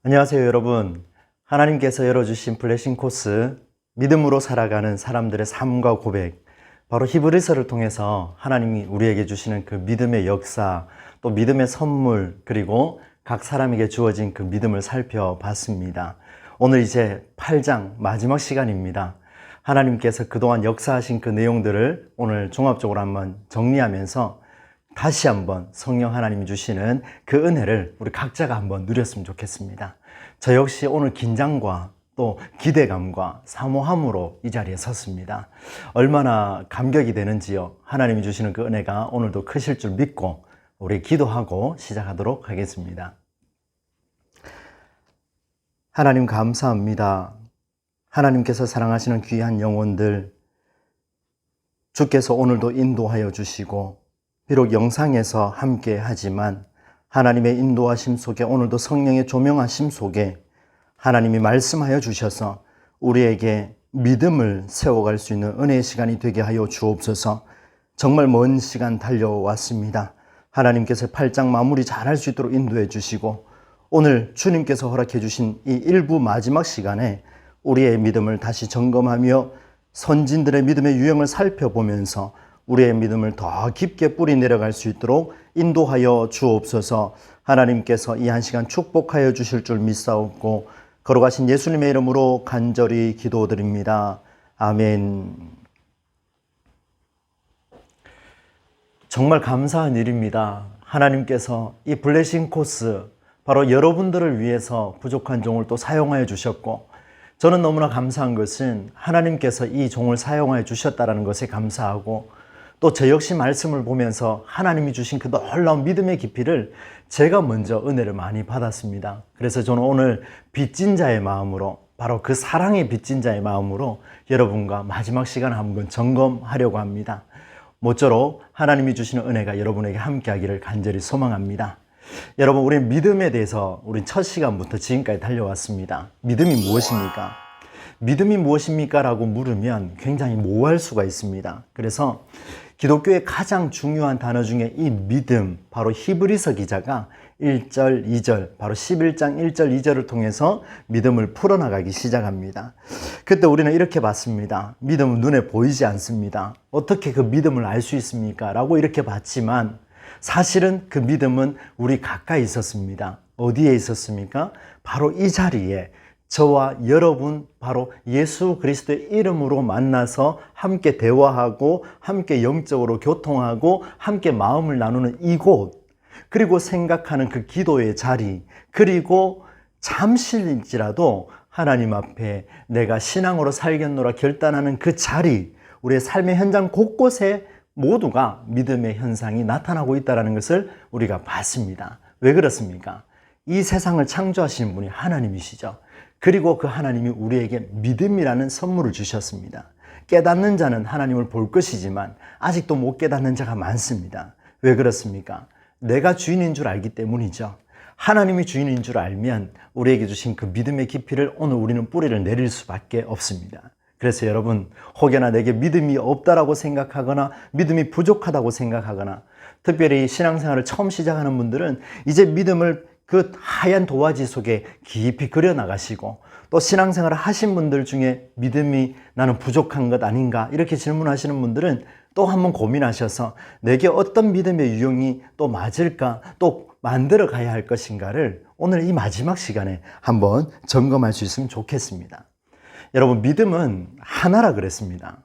안녕하세요, 여러분. 하나님께서 열어주신 블레싱 코스, 믿음으로 살아가는 사람들의 삶과 고백, 바로 히브리서를 통해서 하나님이 우리에게 주시는 그 믿음의 역사, 또 믿음의 선물, 그리고 각 사람에게 주어진 그 믿음을 살펴봤습니다. 오늘 이제 8장 마지막 시간입니다. 하나님께서 그동안 역사하신 그 내용들을 오늘 종합적으로 한번 정리하면서 다시 한번 성령 하나님이 주시는 그 은혜를 우리 각자가 한번 누렸으면 좋겠습니다. 저 역시 오늘 긴장과 또 기대감과 사모함으로 이 자리에 섰습니다. 얼마나 감격이 되는지요. 하나님이 주시는 그 은혜가 오늘도 크실 줄 믿고 우리 기도하고 시작하도록 하겠습니다. 하나님 감사합니다. 하나님께서 사랑하시는 귀한 영혼들, 주께서 오늘도 인도하여 주시고 비록 영상에서 함께 하지만 하나님의 인도하심 속에 오늘도 성령의 조명하심 속에 하나님이 말씀하여 주셔서 우리에게 믿음을 세워갈 수 있는 은혜의 시간이 되게 하여 주옵소서. 정말 먼 시간 달려왔습니다. 하나님께서 8장 마무리 잘할 수 있도록 인도해 주시고 오늘 주님께서 허락해 주신 이 일부 마지막 시간에 우리의 믿음을 다시 점검하며 선진들의 믿음의 유형을 살펴보면서 우리의 믿음을 더 깊게 뿌리 내려갈 수 있도록 인도하여 주옵소서. 하나님께서 이 한 시간 축복하여 주실 줄 믿사옵고 걸어가신 예수님의 이름으로 간절히 기도드립니다. 아멘. 정말 감사한 일입니다. 하나님께서 이 블레싱 코스, 바로 여러분들을 위해서 부족한 종을 또 사용하여 주셨고, 저는 너무나 감사한 것은 하나님께서 이 종을 사용하여 주셨다는 것에 감사하고, 또 저 역시 말씀을 보면서 하나님이 주신 그 놀라운 믿음의 깊이를 제가 먼저 은혜를 많이 받았습니다. 그래서 저는 오늘 빚진 자의 마음으로, 바로 그 사랑의 빚진 자의 마음으로 여러분과 마지막 시간을 한번 점검하려고 합니다. 모쪼록 하나님이 주시는 은혜가 여러분에게 함께하기를 간절히 소망합니다. 여러분, 우리 믿음에 대해서 우리 첫 시간부터 지금까지 달려왔습니다. 믿음이 무엇입니까? 믿음이 무엇입니까? 라고 물으면 굉장히 모호할 수가 있습니다. 그래서 기독교의 가장 중요한 단어 중에 이 믿음, 바로 히브리서 기자가 1절, 2절, 바로 11장 1절, 2절을 통해서 믿음을 풀어나가기 시작합니다. 그때 우리는 이렇게 봤습니다. 믿음은 눈에 보이지 않습니다. 어떻게 그 믿음을 알 수 있습니까? 라고 이렇게 봤지만 사실은 그 믿음은 우리 가까이 있었습니다. 어디에 있었습니까? 바로 이 자리에 저와 여러분, 바로 예수 그리스도의 이름으로 만나서 함께 대화하고 함께 영적으로 교통하고 함께 마음을 나누는 이곳, 그리고 생각하는 그 기도의 자리, 그리고 잠시일지라도 하나님 앞에 내가 신앙으로 살겠노라 결단하는 그 자리, 우리의 삶의 현장 곳곳에 모두가 믿음의 현상이 나타나고 있다는 것을 우리가 봤습니다. 왜 그렇습니까? 이 세상을 창조하시는 분이 하나님이시죠. 그리고 그 하나님이 우리에게 믿음이라는 선물을 주셨습니다. 깨닫는 자는 하나님을 볼 것이지만 아직도 못 깨닫는 자가 많습니다. 왜 그렇습니까? 내가 주인인 줄 알기 때문이죠. 하나님이 주인인 줄 알면 우리에게 주신 그 믿음의 깊이를 오늘 우리는 뿌리를 내릴 수밖에 없습니다. 그래서 여러분, 혹여나 내게 믿음이 없다라고 생각하거나 믿음이 부족하다고 생각하거나 특별히 신앙생활을 처음 시작하는 분들은 이제 믿음을 그 하얀 도화지 속에 깊이 그려나가시고, 또 신앙생활을 하신 분들 중에 믿음이 나는 부족한 것 아닌가 이렇게 질문하시는 분들은 또 한번 고민하셔서 내게 어떤 믿음의 유형이 또 맞을까, 또 만들어 가야 할 것인가를 오늘 이 마지막 시간에 한번 점검할 수 있으면 좋겠습니다. 여러분, 믿음은 하나라 그랬습니다.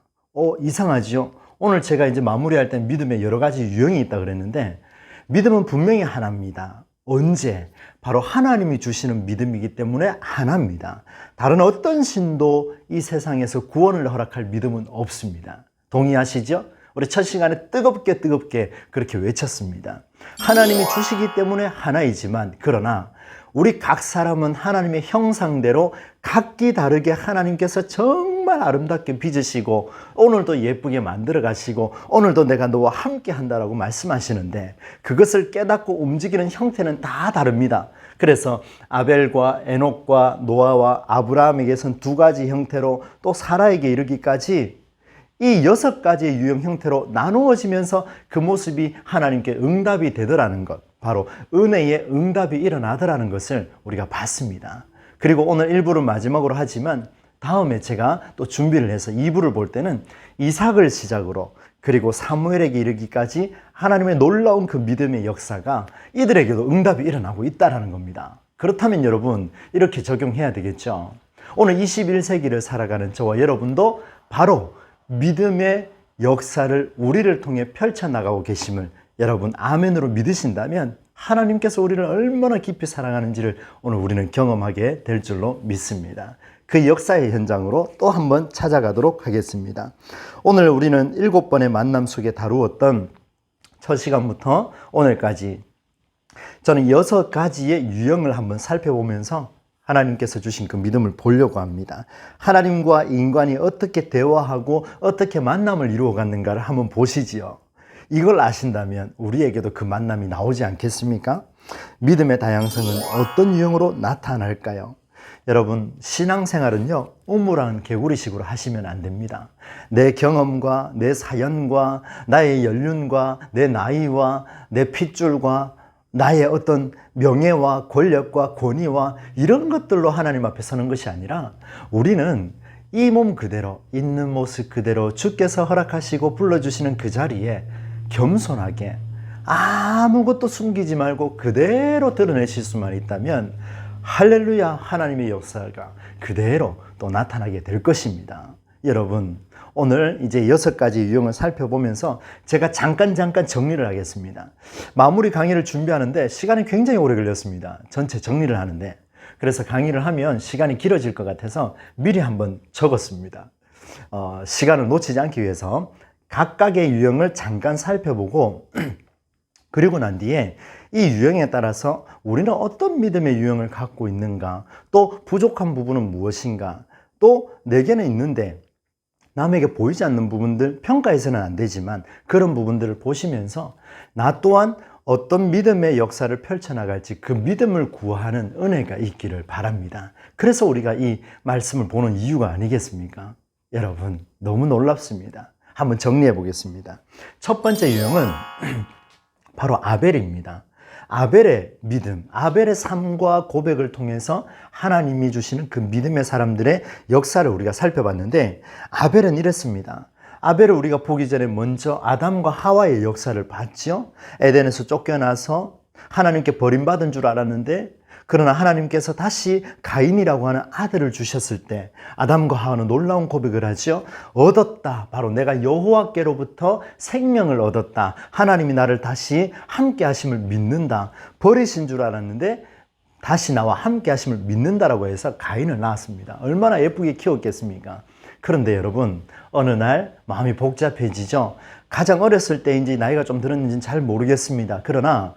이상하지요? 오늘 제가 이제 마무리할 때 믿음의 여러 가지 유형이 있다 그랬는데 믿음은 분명히 하나입니다. 언제? 바로 하나님이 주시는 믿음이기 때문에 하나입니다. 다른 어떤 신도 이 세상에서 구원을 허락할 믿음은 없습니다. 동의하시죠? 우리 첫 시간에 뜨겁게 그렇게 외쳤습니다. 하나님이 주시기 때문에 하나이지만, 그러나 우리 각 사람은 하나님의 형상대로 각기 다르게 하나님께서 정말 아름답게 빚으시고 오늘도 예쁘게 만들어 가시고 오늘도 내가 너와 함께 한다라고 말씀하시는데 그것을 깨닫고 움직이는 형태는 다 다릅니다. 그래서 아벨과 에녹과 노아와 아브라함에게선 두 가지 형태로, 또 사라에게 이르기까지 이 6가지의 유형 형태로 나누어지면서 그 모습이 하나님께 응답이 되더라는 것. 바로 은혜의 응답이 일어나더라는 것을 우리가 봤습니다. 그리고 오늘 1부를 마지막으로 하지만 다음에 제가 또 준비를 해서 2부를 볼 때는 이삭을 시작으로 그리고 사무엘에게 이르기까지 하나님의 놀라운 그 믿음의 역사가 이들에게도 응답이 일어나고 있다는 겁니다. 그렇다면 여러분 이렇게 적용해야 되겠죠. 오늘 21세기를 살아가는 저와 여러분도 바로 믿음의 역사를 우리를 통해 펼쳐나가고 계심을 여러분 아멘으로 믿으신다면 하나님께서 우리를 얼마나 깊이 사랑하는지를 오늘 우리는 경험하게 될 줄로 믿습니다. 그 역사의 현장으로 또 한번 찾아가도록 하겠습니다. 오늘 우리는 7번의 만남 속에 다루었던 첫 시간부터 오늘까지 저는 6가지의 유형을 한번 살펴보면서 하나님께서 주신 그 믿음을 보려고 합니다. 하나님과 인간이 어떻게 대화하고 어떻게 만남을 이루어갔는가를 한번 보시지요. 이걸 아신다면 우리에게도 그 만남이 나오지 않겠습니까? 믿음의 다양성은 어떤 유형으로 나타날까요? 여러분 신앙생활은요 우물안 개구리식으로 하시면 안 됩니다. 내 경험과 내 사연과 나의 연륜과 내 나이와 내 핏줄과 나의 어떤 명예와 권력과 권위와 이런 것들로 하나님 앞에 서는 것이 아니라 우리는 이 몸 그대로 있는 모습 그대로 주께서 허락하시고 불러주시는 그 자리에 겸손하게 아무것도 숨기지 말고 그대로 드러내실 수만 있다면 할렐루야 하나님의 역사가 그대로 또 나타나게 될 것입니다. 여러분 오늘 이제 6가지 유형을 살펴보면서 제가 잠깐 정리를 하겠습니다. 마무리 강의를 준비하는데 시간이 굉장히 오래 걸렸습니다. 전체 정리를 하는데 그래서 강의를 하면 시간이 길어질 것 같아서 미리 한번 적었습니다. 시간을 놓치지 않기 위해서 각각의 유형을 잠깐 살펴보고 그리고 난 뒤에 이 유형에 따라서 우리는 어떤 믿음의 유형을 갖고 있는가, 또 부족한 부분은 무엇인가, 또 내게는 있는데 남에게 보이지 않는 부분들, 평가해서는 안 되지만 그런 부분들을 보시면서 나 또한 어떤 믿음의 역사를 펼쳐나갈지 그 믿음을 구하는 은혜가 있기를 바랍니다. 그래서 우리가 이 말씀을 보는 이유가 아니겠습니까? 여러분 너무 놀랍습니다. 한번 정리해 보겠습니다. 첫 번째 유형은 바로 아벨입니다. 아벨의 믿음, 아벨의 삶과 고백을 통해서 하나님이 주시는 그 믿음의 사람들의 역사를 우리가 살펴봤는데 아벨은 이랬습니다. 아벨을 우리가 보기 전에 먼저 아담과 하와의 역사를 봤죠. 에덴에서 쫓겨나서 하나님께 버림받은 줄 알았는데 그러나 하나님께서 다시 가인이라고 하는 아들을 주셨을 때 아담과 하와는 놀라운 고백을 하죠. 얻었다. 바로 내가 여호와께로부터 생명을 얻었다. 하나님이 나를 다시 함께 하심을 믿는다. 버리신 줄 알았는데 다시 나와 함께 하심을 믿는다라고 해서 가인을 낳았습니다. 얼마나 예쁘게 키웠겠습니까? 그런데 여러분 어느 날 마음이 복잡해지죠. 가장 어렸을 때인지 나이가 좀 들었는지는 잘 모르겠습니다. 그러나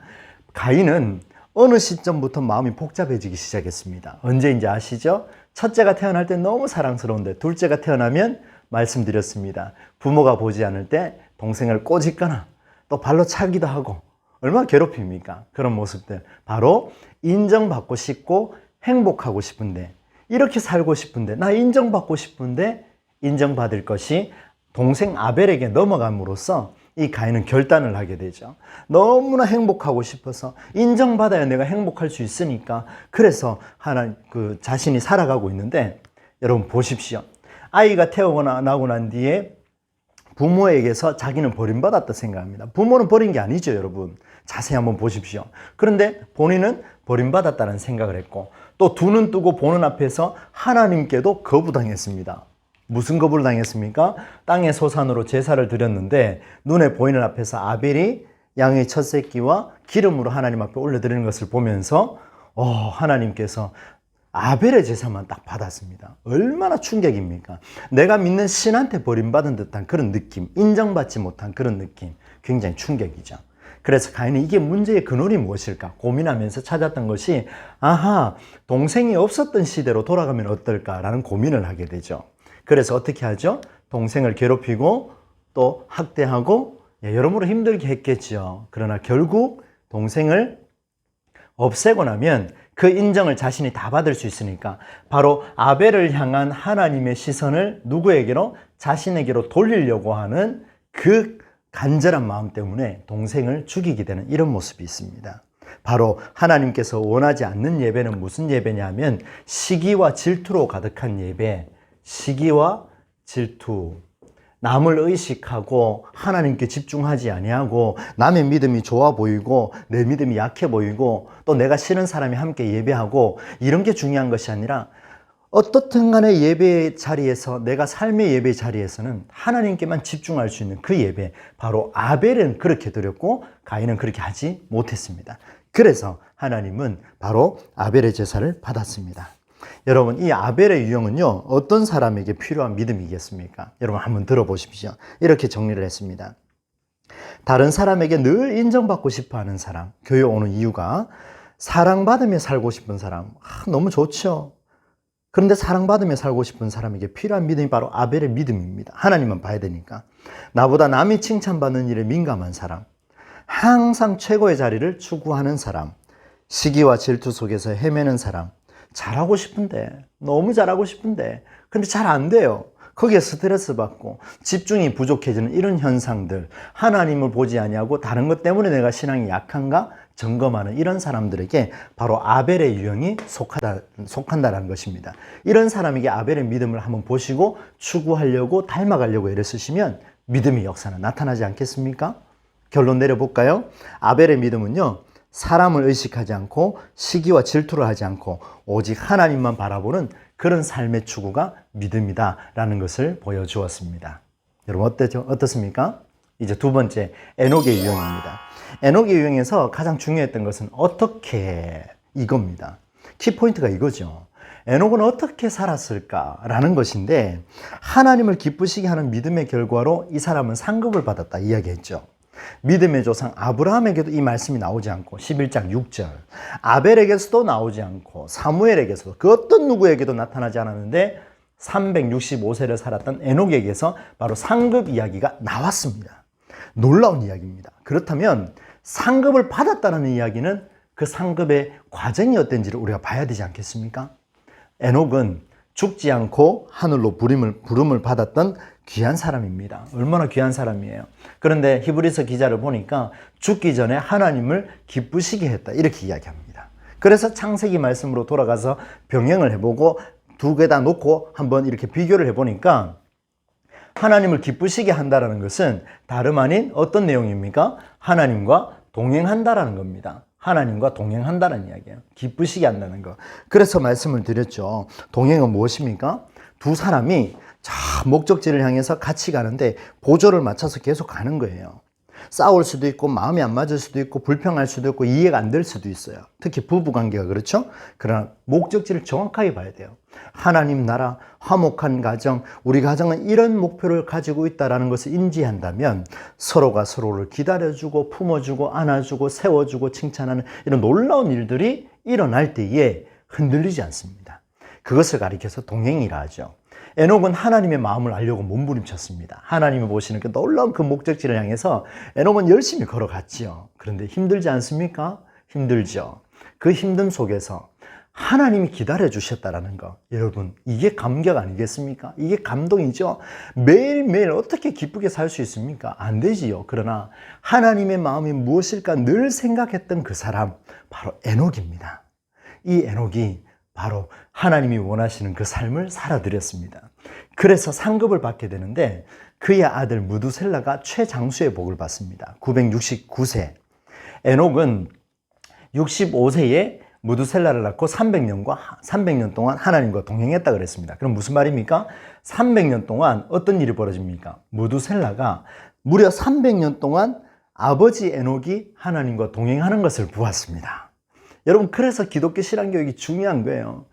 가인은 어느 시점부터 마음이 복잡해지기 시작했습니다. 언제인지 아시죠? 첫째가 태어날 때 너무 사랑스러운데 둘째가 태어나면 말씀드렸습니다. 부모가 보지 않을 때 동생을 꼬집거나 또 발로 차기도 하고 얼마나 괴롭힙니까? 그런 모습들. 바로 인정받고 싶고 행복하고 싶은데 이렇게 살고 싶은데 나 인정받고 싶은데 인정받을 것이 동생 아벨에게 넘어감으로써 이 가인은 결단을 하게 되죠. 너무나 행복하고 싶어서 인정받아야 내가 행복할 수 있으니까 그래서 자신이 살아가고 있는데 여러분 보십시오. 아이가 태어나고 난 뒤에 부모에게서 자기는 버림받았다 생각합니다. 부모는 버린 게 아니죠, 여러분. 자세히 한번 보십시오. 그런데 본인은 버림받았다는 생각을 했고 또 두 눈 뜨고 보는 앞에서 하나님께도 거부당했습니다. 무슨 거부를 당했습니까? 땅의 소산으로 제사를 드렸는데 눈에 보이는 앞에서 아벨이 양의 첫 새끼와 기름으로 하나님 앞에 올려드리는 것을 보면서 하나님께서 아벨의 제사만 딱 받았습니다. 얼마나 충격입니까? 내가 믿는 신한테 버림받은 듯한 그런 느낌, 인정받지 못한 그런 느낌, 굉장히 충격이죠. 그래서 가인이 이게 문제의 근원이 무엇일까 고민하면서 찾았던 것이 동생이 없었던 시대로 돌아가면 어떨까라는 고민을 하게 되죠. 그래서 어떻게 하죠? 동생을 괴롭히고 또 학대하고 여러모로 힘들게 했겠죠. 그러나 결국 동생을 없애고 나면 그 인정을 자신이 다 받을 수 있으니까 바로 아벨을 향한 하나님의 시선을 누구에게로? 자신에게로 돌리려고 하는 그 간절한 마음 때문에 동생을 죽이게 되는 이런 모습이 있습니다. 바로 하나님께서 원하지 않는 예배는 무슨 예배냐면 시기와 질투로 가득한 예배, 시기와 질투. 남을 의식하고 하나님께 집중하지 아니하고 남의 믿음이 좋아 보이고 내 믿음이 약해 보이고 또 내가 싫은 사람이 함께 예배하고 이런 게 중요한 것이 아니라 어떻든 간에 예배 자리에서 내가 삶의 예배 자리에서는 하나님께만 집중할 수 있는 그 예배, 바로 아벨은 그렇게 드렸고 가인은 그렇게 하지 못했습니다. 그래서 하나님은 바로 아벨의 제사를 받았습니다. 여러분, 이 아벨의 유형은요, 어떤 사람에게 필요한 믿음이겠습니까? 여러분 한번 들어보십시오. 이렇게 정리를 했습니다. 다른 사람에게 늘 인정받고 싶어 하는 사람, 교회 오는 이유가 사랑받으며 살고 싶은 사람. 너무 좋죠. 그런데 사랑받으며 살고 싶은 사람에게 필요한 믿음이 바로 아벨의 믿음입니다. 하나님만 봐야 되니까. 나보다 남이 칭찬받는 일에 민감한 사람, 항상 최고의 자리를 추구하는 사람, 시기와 질투 속에서 헤매는 사람, 잘하고 싶은데, 너무 잘하고 싶은데, 근데 잘 안 돼요. 거기에 스트레스 받고 집중이 부족해지는 이런 현상들, 하나님을 보지 아니하고 다른 것 때문에 내가 신앙이 약한가 점검하는 이런 사람들에게 바로 아벨의 유형이 속한다는 것입니다. 이런 사람에게 아벨의 믿음을 한번 보시고 추구하려고 닮아가려고 애를 쓰시면 믿음의 역사는 나타나지 않겠습니까? 결론 내려볼까요? 아벨의 믿음은요, 사람을 의식하지 않고 시기와 질투를 하지 않고 오직 하나님만 바라보는 그런 삶의 추구가 믿음이다라는 것을 보여주었습니다. 여러분 어떻습니까? 이제 두 번째, 에녹의 유형입니다. 에녹의 유형에서 가장 중요했던 것은 어떻게, 이겁니다. 키포인트가 이거죠. 에녹은 어떻게 살았을까라는 것인데, 하나님을 기쁘시게 하는 믿음의 결과로 이 사람은 상급을 받았다 이야기했죠. 믿음의 조상 아브라함에게도 이 말씀이 나오지 않고 11장 6절, 아벨에게서도 나오지 않고 사무엘에게서도 그 어떤 누구에게도 나타나지 않았는데 365세를 살았던 에녹에게서 바로 상급 이야기가 나왔습니다. 놀라운 이야기입니다. 그렇다면 상급을 받았다는 이야기는 그 상급의 과정이 어땠는지를 우리가 봐야 되지 않겠습니까? 에녹은 죽지 않고 하늘로 부름을 받았던 귀한 사람입니다. 얼마나 귀한 사람이에요. 그런데 히브리서 기자를 보니까 죽기 전에 하나님을 기쁘시게 했다, 이렇게 이야기합니다. 그래서 창세기 말씀으로 돌아가서 병행을 해보고 두 개 다 놓고 한번 이렇게 비교를 해보니까 하나님을 기쁘시게 한다는 것은 다름 아닌 어떤 내용입니까? 하나님과 동행한다라는 겁니다. 하나님과 동행한다는 이야기예요. 기쁘시게 한다는 거. 그래서 말씀을 드렸죠. 동행은 무엇입니까? 두 사람이 목적지를 향해서 같이 가는데 보조를 맞춰서 계속 가는 거예요. 싸울 수도 있고 마음이 안 맞을 수도 있고 불평할 수도 있고 이해가 안 될 수도 있어요. 특히 부부관계가 그렇죠? 그러나 목적지를 정확하게 봐야 돼요. 하나님 나라, 화목한 가정, 우리 가정은 이런 목표를 가지고 있다는 것을 인지한다면 서로가 서로를 기다려주고 품어주고 안아주고 세워주고 칭찬하는 이런 놀라운 일들이 일어날 때에 흔들리지 않습니다. 그것을 가리켜서 동행이라 하죠. 에녹은 하나님의 마음을 알려고 몸부림쳤습니다. 하나님이 보시는 그 놀라운 그 목적지를 향해서 에녹은 열심히 걸어갔지요. 그런데 힘들지 않습니까? 힘들죠. 그 힘듦 속에서 하나님이 기다려 주셨다라는 거, 여러분 이게 감격 아니겠습니까? 이게 감동이죠. 매일매일 어떻게 기쁘게 살 수 있습니까? 안 되지요. 그러나 하나님의 마음이 무엇일까 늘 생각했던 그 사람, 바로 에녹입니다. 이 에녹이 바로 하나님이 원하시는 그 삶을 살아드렸습니다. 그래서 상급을 받게 되는데 그의 아들 무두셀라가 최장수의 복을 받습니다. 969세. 에녹은 65세에 무두셀라를 낳고 300년 동안 하나님과 동행했다 그랬습니다. 그럼 무슨 말입니까? 300년 동안 어떤 일이 벌어집니까? 무두셀라가 무려 300년 동안 아버지 에녹이 하나님과 동행하는 것을 보았습니다. 여러분, 그래서 기독교 신앙교육이 중요한 거예요.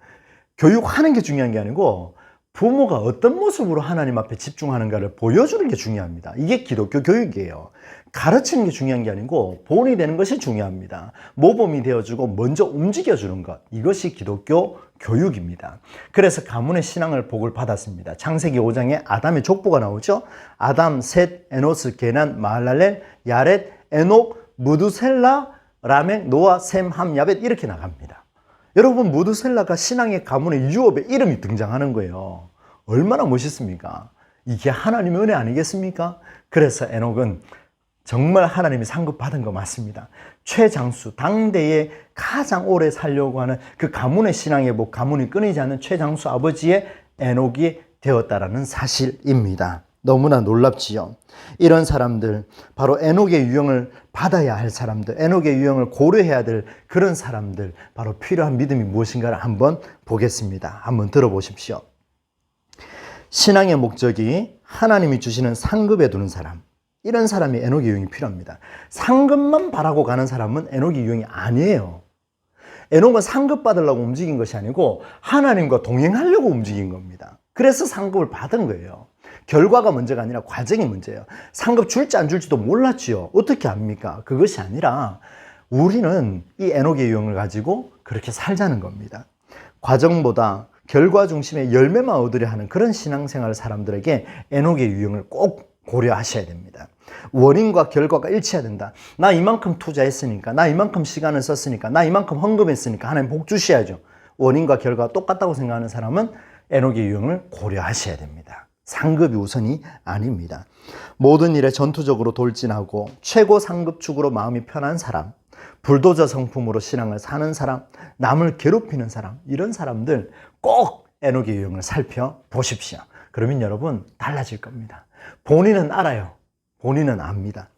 교육하는 게 중요한 게 아니고 부모가 어떤 모습으로 하나님 앞에 집중하는가를 보여주는 게 중요합니다. 이게 기독교 교육이에요. 가르치는 게 중요한 게 아니고 본이 되는 것이 중요합니다. 모범이 되어주고 먼저 움직여주는 것, 이것이 기독교 교육입니다. 그래서 가문의 신앙을 복을 받았습니다. 창세기 5장에 아담의 족보가 나오죠. 아담, 셋, 에노스, 게난, 마할랄렐, 야렛, 에녹, 무두셀라, 라멕, 노아, 셈, 함, 야벳 이렇게 나갑니다. 여러분, 무두셀라가 신앙의 가문의 유업에 이름이 등장하는 거예요. 얼마나 멋있습니까? 이게 하나님의 은혜 아니겠습니까? 그래서 에녹은 정말 하나님이 상급받은 거 맞습니다. 최장수, 당대에 가장 오래 살려고 하는 그 가문의 신앙의 복, 가문이 끊이지 않는 최장수 아버지의 에녹이 되었다라는 사실입니다. 너무나 놀랍지요. 이런 사람들, 바로 에녹의 유형을 받아야 할 사람들, 에녹의 유형을 고려해야 될 그런 사람들, 바로 필요한 믿음이 무엇인가를 한번 보겠습니다. 한번 들어보십시오. 신앙의 목적이 하나님이 주시는 상급에 두는 사람, 이런 사람이 에녹의 유형이 필요합니다. 상급만 바라고 가는 사람은 에녹의 유형이 아니에요. 에녹은 상급 받으려고 움직인 것이 아니고 하나님과 동행하려고 움직인 겁니다. 그래서 상급을 받은 거예요. 결과가 문제가 아니라 과정이 문제예요. 상급 줄지 안 줄지도 몰랐지요. 어떻게 압니까? 그것이 아니라 우리는 이 에녹의 유형을 가지고 그렇게 살자는 겁니다. 과정보다 결과 중심의 열매만 얻으려 하는 그런 신앙생활 사람들에게 에녹의 유형을 꼭 고려하셔야 됩니다. 원인과 결과가 일치해야 된다. 나 이만큼 투자했으니까, 나 이만큼 시간을 썼으니까, 나 이만큼 헌금했으니까 하나님 복 주셔야죠. 원인과 결과가 똑같다고 생각하는 사람은 에녹의 유형을 고려하셔야 됩니다. 상급이 우선이 아닙니다. 모든 일에 전투적으로 돌진하고 최고 상급축으로 마음이 편한 사람, 불도저 성품으로 신앙을 사는 사람, 남을 괴롭히는 사람, 이런 사람들 꼭 에녹의 유형을 살펴보십시오. 그러면 여러분 달라질 겁니다. 본인은 알아요. 본인은 압니다.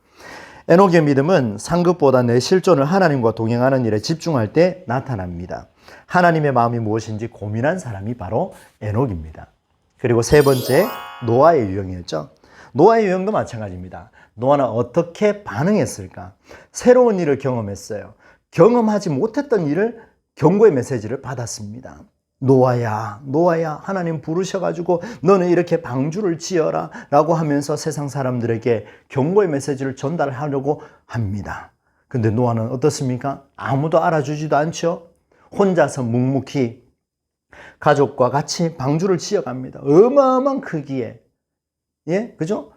에녹의 믿음은 상급보다 내 실존을 하나님과 동행하는 일에 집중할 때 나타납니다. 하나님의 마음이 무엇인지 고민한 사람이 바로 에녹입니다. 그리고 세 번째, 노아의 유형이었죠. 노아의 유형도 마찬가지입니다. 노아는 어떻게 반응했을까? 새로운 일을 경험했어요. 경험하지 못했던 일을 경고의 메시지를 받았습니다. 노아야, 노아야, 하나님 부르셔가지고 너는 이렇게 방주를 지어라 라고 하면서 세상 사람들에게 경고의 메시지를 전달하려고 합니다. 근데 노아는 어떻습니까? 아무도 알아주지도 않죠. 혼자서 묵묵히 가족과 같이 방주를 지어갑니다. 어마어마한 크기에, 예, 그죠?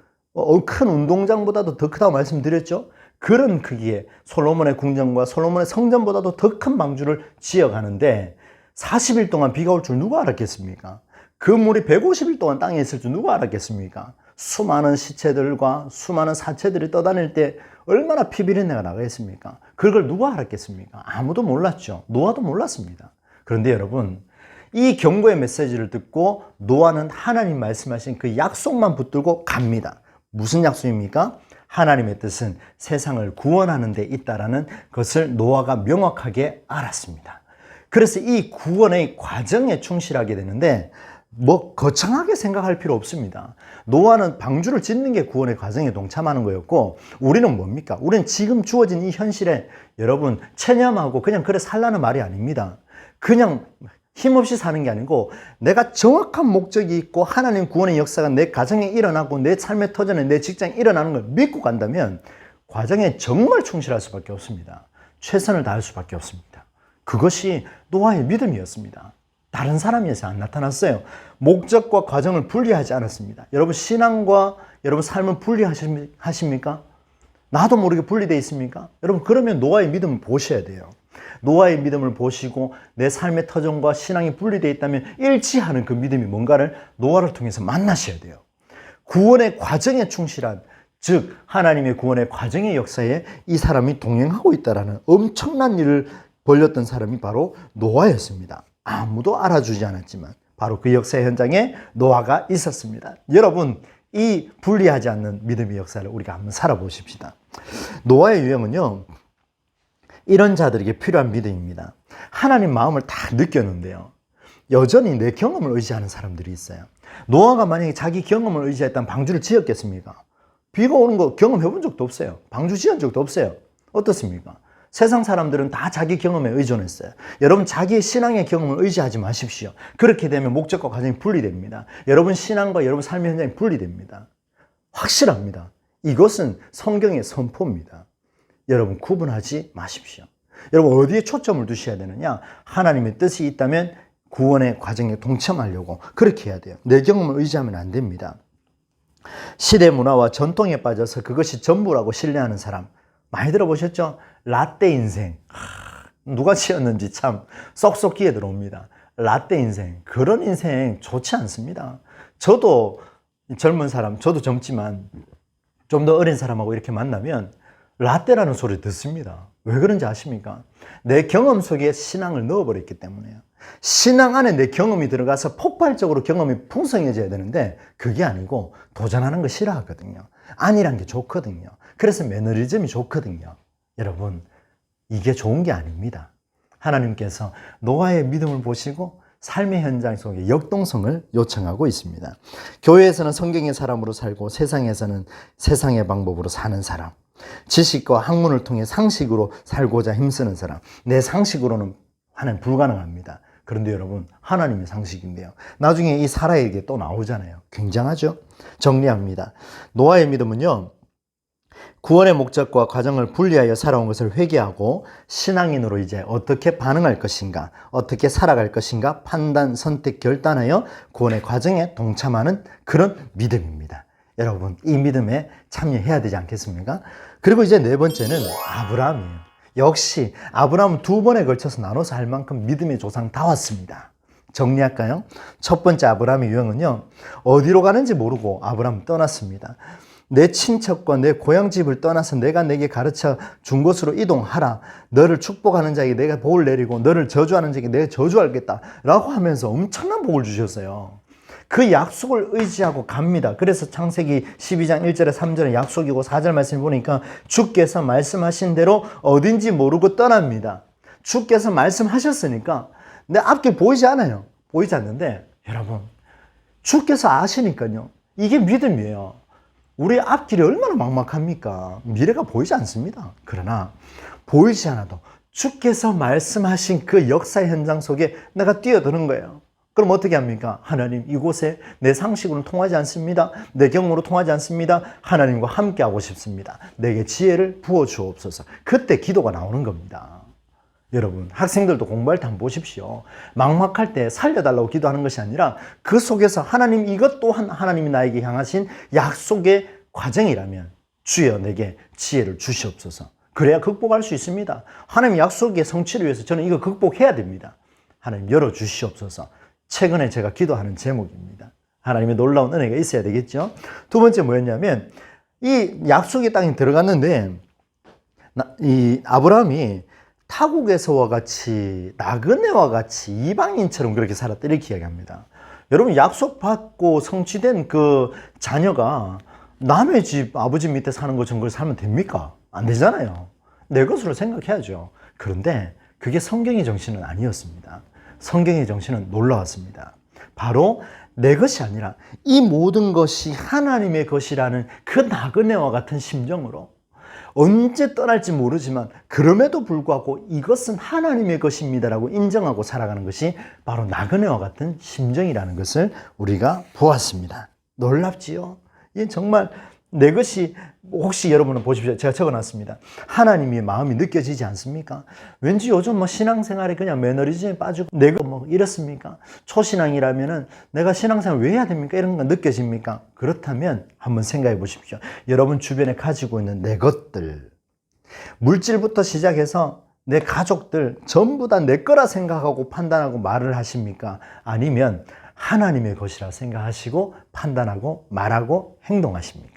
큰 운동장보다도 더 크다고 말씀드렸죠. 그런 크기에 솔로몬의 궁전과 솔로몬의 성전보다도 더 큰 방주를 지어가는데 40일 동안 비가 올 줄 누가 알았겠습니까? 그 물이 150일 동안 땅에 있을 줄 누가 알았겠습니까? 수많은 시체들과 수많은 사체들이 떠다닐 때 얼마나 피비린내가 나겠습니까? 그걸 누가 알았겠습니까? 아무도 몰랐죠. 노아도 몰랐습니다. 그런데 여러분, 이 경고의 메시지를 듣고 노아는 하나님 말씀하신 그 약속만 붙들고 갑니다. 무슨 약속입니까? 하나님의 뜻은 세상을 구원하는 데 있다라는 것을 노아가 명확하게 알았습니다. 그래서 이 구원의 과정에 충실하게 되는데 거창하게 생각할 필요 없습니다. 노아는 방주를 짓는 게 구원의 과정에 동참하는 거였고 우리는 뭡니까? 우리는 지금 주어진 이 현실에 여러분 체념하고 그냥 그래 살라는 말이 아닙니다. 그냥 힘없이 사는 게 아니고 내가 정확한 목적이 있고 하나님 구원의 역사가 내 가정에 일어나고 내 삶의 터전에 내 직장에 일어나는 걸 믿고 간다면 과정에 정말 충실할 수밖에 없습니다. 최선을 다할 수밖에 없습니다. 그것이 노아의 믿음이었습니다. 다른 사람에서 안 나타났어요. 목적과 과정을 분리하지 않았습니다. 여러분 신앙과 여러분 삶을 분리하십니까? 나도 모르게 분리되어 있습니까? 여러분 그러면 노아의 믿음을 보셔야 돼요. 노아의 믿음을 보시고 내 삶의 터전과 신앙이 분리되어 있다면 일치하는 그 믿음이 뭔가를 노아를 통해서 만나셔야 돼요. 구원의 과정에 충실한, 즉 하나님의 구원의 과정의 역사에 이 사람이 동행하고 있다는 엄청난 일을 벌였던 사람이 바로 노아였습니다. 아무도 알아주지 않았지만 바로 그 역사의 현장에 노아가 있었습니다. 여러분 이 분리하지 않는 믿음의 역사를 우리가 한번 살아보십시다. 노아의 유형은요, 이런 자들에게 필요한 믿음입니다. 하나님 마음을 다 느꼈는데요, 여전히 내 경험을 의지하는 사람들이 있어요. 노아가 만약에 자기 경험을 의지했다면 방주를 지었겠습니까? 비가 오는 거 경험해 본 적도 없어요. 방주 지은 적도 없어요. 어떻습니까? 세상 사람들은 다 자기 경험에 의존했어요. 여러분 자기의 신앙의 경험을 의지하지 마십시오. 그렇게 되면 목적과 과정이 분리됩니다. 여러분 신앙과 여러분 삶의 현장이 분리됩니다. 확실합니다. 이것은 성경의 선포입니다. 여러분 구분하지 마십시오. 여러분 어디에 초점을 두셔야 되느냐? 하나님의 뜻이 있다면 구원의 과정에 동참하려고 그렇게 해야 돼요. 내 경험을 의지하면 안 됩니다. 시대 문화와 전통에 빠져서 그것이 전부라고 신뢰하는 사람 많이 들어보셨죠? 라떼 인생. 누가 지었는지 참 쏙쏙 귀에 들어옵니다. 라떼 인생. 그런 인생 좋지 않습니다. 저도 젊은 사람, 저도 젊지만 좀 더 어린 사람하고 이렇게 만나면 라떼라는 소리 듣습니다. 왜 그런지 아십니까? 내 경험 속에 신앙을 넣어버렸기 때문에요. 신앙 안에 내 경험이 들어가서 폭발적으로 경험이 풍성해져야 되는데 그게 아니고 도전하는 거 싫어하거든요. 아니란 게 좋거든요. 그래서 매너리즘이 좋거든요. 여러분, 이게 좋은 게 아닙니다. 하나님께서 노아의 믿음을 보시고 삶의 현장 속에 역동성을 요청하고 있습니다. 교회에서는 성경의 사람으로 살고 세상에서는 세상의 방법으로 사는 사람, 지식과 학문을 통해 상식으로 살고자 힘쓰는 사람, 내 상식으로는 하나님 불가능합니다. 그런데 여러분, 하나님의 상식인데요. 나중에 이 사라에게 또 나오잖아요. 굉장하죠? 정리합니다. 노아의 믿음은요, 구원의 목적과 과정을 분리하여 살아온 것을 회개하고 신앙인으로 이제 어떻게 반응할 것인가, 어떻게 살아갈 것인가 판단, 선택, 결단하여 구원의 과정에 동참하는 그런 믿음입니다. 여러분, 이 믿음에 참여해야 되지 않겠습니까? 그리고 이제 네 번째는 아브라함이에요. 역시 아브라함은 두 번에 걸쳐서 나눠서 할 만큼 믿음의 조상 다 왔습니다. 정리할까요? 첫 번째 아브라함의 유형은요, 어디로 가는지 모르고 아브라함은 떠났습니다. 내 친척과 내 고향집을 떠나서 내가 내게 가르쳐 준 곳으로 이동하라. 너를 축복하는 자에게 내가 복을 내리고 너를 저주하는 자에게 내가 저주하겠다 라고 하면서 엄청난 복을 주셨어요. 그 약속을 의지하고 갑니다. 그래서 창세기 12장 1절에 3절에 약속이고 4절 말씀을 보니까 주께서 말씀하신 대로 어딘지 모르고 떠납니다. 주께서 말씀하셨으니까 내 앞길 보이지 않아요. 보이지 않는데 여러분, 주께서 아시니까요. 이게 믿음이에요. 우리 앞길이 얼마나 막막합니까? 미래가 보이지 않습니다. 그러나 보이지 않아도 주께서 말씀하신 그 역사의 현장 속에 내가 뛰어드는 거예요. 그럼 어떻게 합니까? 하나님, 이곳에 내 상식으로는 통하지 않습니다. 내 경험으로 통하지 않습니다. 하나님과 함께 하고 싶습니다. 내게 지혜를 부어주옵소서. 그때 기도가 나오는 겁니다. 여러분, 학생들도 공부할 때 한번 보십시오. 막막할 때 살려달라고 기도하는 것이 아니라 그 속에서 하나님, 이것 또한 하나님이 나에게 향하신 약속의 과정이라면 주여 내게 지혜를 주시옵소서. 그래야 극복할 수 있습니다. 하나님 약속의 성취를 위해서 저는 이거 극복해야 됩니다. 하나님 열어주시옵소서. 최근에 제가 기도하는 제목입니다. 하나님의 놀라운 은혜가 있어야 되겠죠. 두 번째 뭐였냐면 이 약속의 땅에 들어갔는데 이 아브라함이 타국에서와 같이 나그네와 같이 이방인처럼 그렇게 살았다 이렇게 이야기합니다. 여러분, 약속받고 성취된 그 자녀가 남의 집 아버지 밑에 사는 것처럼 그걸 살면 됩니까? 안 되잖아요. 내 것으로 생각해야죠. 그런데 그게 성경의 정신은 아니었습니다. 성경의 정신은 놀라웠습니다. 바로 내 것이 아니라 이 모든 것이 하나님의 것이라는 그 나그네와 같은 심정으로 언제 떠날지 모르지만 그럼에도 불구하고 이것은 하나님의 것입니다라고 인정하고 살아가는 것이 바로 나그네와 같은 심정이라는 것을 우리가 보았습니다. 놀랍지요? 이게 정말 내 것이, 혹시 여러분은 보십시오. 제가 적어놨습니다. 하나님의 마음이 느껴지지 않습니까? 왠지 요즘 뭐 신앙생활에 그냥 매너리즘에 빠지고 내가 뭐 이렇습니까? 초신앙이라면은 내가 신앙생활 왜 해야 됩니까? 이런 거 느껴집니까? 그렇다면 한번 생각해 보십시오. 여러분 주변에 가지고 있는 내 것들, 물질부터 시작해서 내 가족들 전부 다 내 거라 생각하고 판단하고 말을 하십니까? 아니면 하나님의 것이라 생각하시고 판단하고 말하고 행동하십니까?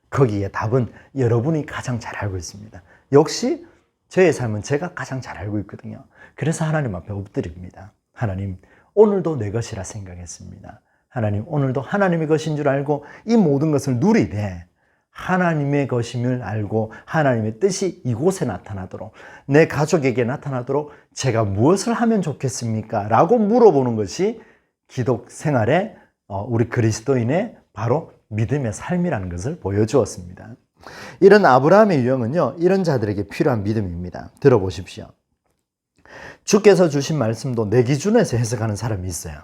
거기에 답은 여러분이 가장 잘 알고 있습니다. 역시 저의 삶은 제가 가장 잘 알고 있거든요. 그래서 하나님 앞에 엎드립니다. 하나님, 오늘도 내 것이라 생각했습니다. 하나님, 오늘도 하나님의 것인 줄 알고 이 모든 것을 누리되 하나님의 것임을 알고 하나님의 뜻이 이곳에 나타나도록, 내 가족에게 나타나도록 제가 무엇을 하면 좋겠습니까? 라고 물어보는 것이 기독 생활의 우리 그리스도인의 바로 믿음의 삶이라는 것을 보여주었습니다. 이런 아브라함의 유형은요, 이런 자들에게 필요한 믿음입니다. 들어보십시오. 주께서 주신 말씀도 내 기준에서 해석하는 사람이 있어요.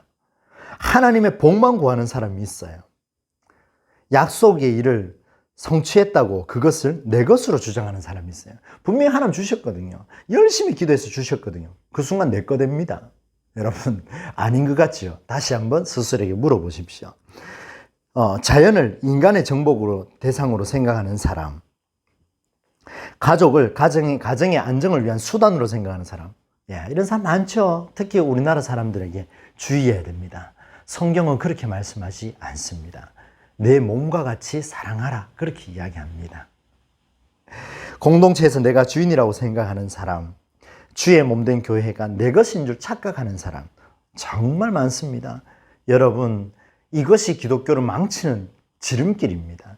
하나님의 복만 구하는 사람이 있어요. 약속의 일을 성취했다고 그것을 내 것으로 주장하는 사람이 있어요. 분명히 하나님 주셨거든요. 열심히 기도해서 주셨거든요. 그 순간 내 거 됩니다. 여러분, 아닌 것 같죠? 다시 한번 스스로에게 물어보십시오. 자연을 인간의 정복으로 대상으로 생각하는 사람, 가족을 가정의 안정을 위한 수단으로 생각하는 사람, 이런 사람 많죠. 특히 우리나라 사람들에게 주의해야 됩니다. 성경은 그렇게 말씀하지 않습니다. 내 몸과 같이 사랑하라. 그렇게 이야기합니다. 공동체에서 내가 주인이라고 생각하는 사람, 주의 몸된 교회가 내 것인 줄 착각하는 사람 정말 많습니다. 여러분, 이것이 기독교를 망치는 지름길입니다.